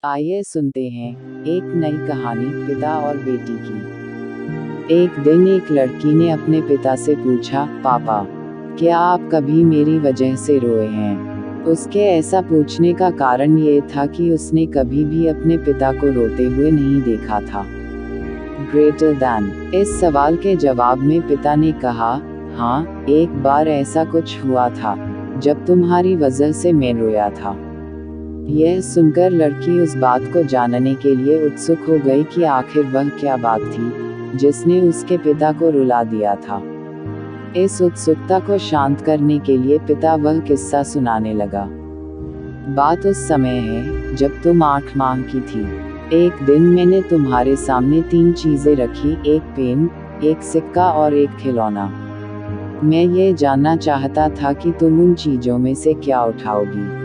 आइए सुनते हैं एक नई कहानी पिता और बेटी की। एक दिन एक लड़की ने अपने पिता से पूछा, पापा, क्या आप कभी मेरी वजह से रोए हैं? उसके ऐसा पूछने का कारण ये था कि उसने कभी भी अपने पिता को रोते हुए नहीं देखा था। Greater than. इस सवाल के जवाब में पिता ने कहा, हाँ, एक बार ऐसा कुछ हुआ था जब तुम्हारी वजह से मैं रोया था। यह सुनकर लड़की उस बात को जानने के लिए उत्सुक हो गई कि आखिर वह क्या बात थी जिसने उसके पिता को रुला दिया था। इस उत्सुकता को शांत करने के लिए पिता वह किस्सा सुनाने लगा। बात उस समय है जब तुम 8 माह की थी। एक दिन मैंने तुम्हारे सामने 3 चीजें रखी, एक पेन, एक सिक्का और एक खिलौना। मैं ये जानना चाहता था कि तुम उन चीजों में से क्या उठाओगी।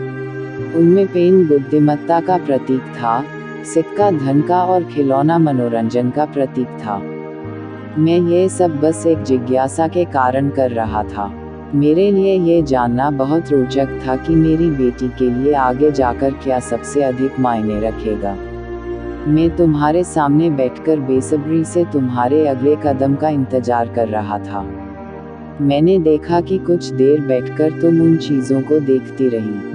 उनमें पेन बुद्धिमत्ता का प्रतीक था, सिक्का धन का और खिलौना मनोरंजन का प्रतीक था। मैं ये सब बस एक जिज्ञासा के कारण कर रहा था। मेरे लिए ये जानना बहुत रोचक था कि मेरी बेटी के लिए आगे जाकर क्या सबसे अधिक मायने रखेगा। मैं तुम्हारे सामने बैठकर बेसब्री से तुम्हारे अगले कदम का इंतजार कर रहा था। मैंने देखा कि कुछ देर बैठकर तुम उन चीजों को देखती रही,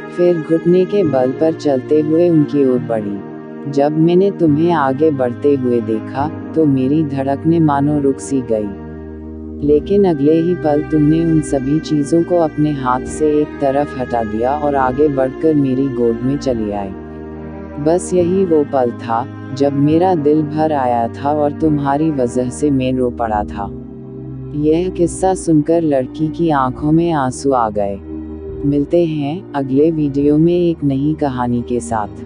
फिर घुटने के बल पर चलते हुए उनकी ओर बढ़ी। जब मैंने तुम्हें आगे बढ़ते हुए देखा तो मेरी धड़कनें मानो रुक सी गई। लेकिन अगले ही पल तुमने उन सभी चीजों को अपने हाथ से एक तरफ हटा दिया और आगे बढ़कर मेरी गोद में चली आई। बस यही वो पल था जब मेरा दिल भर आया था और तुम्हारी वजह से मैं रो पड़ा था। यह किस्सा सुनकर लड़की की आंखों में आंसू आ गए। मिलते हैं अगले वीडियो में एक नई कहानी के साथ।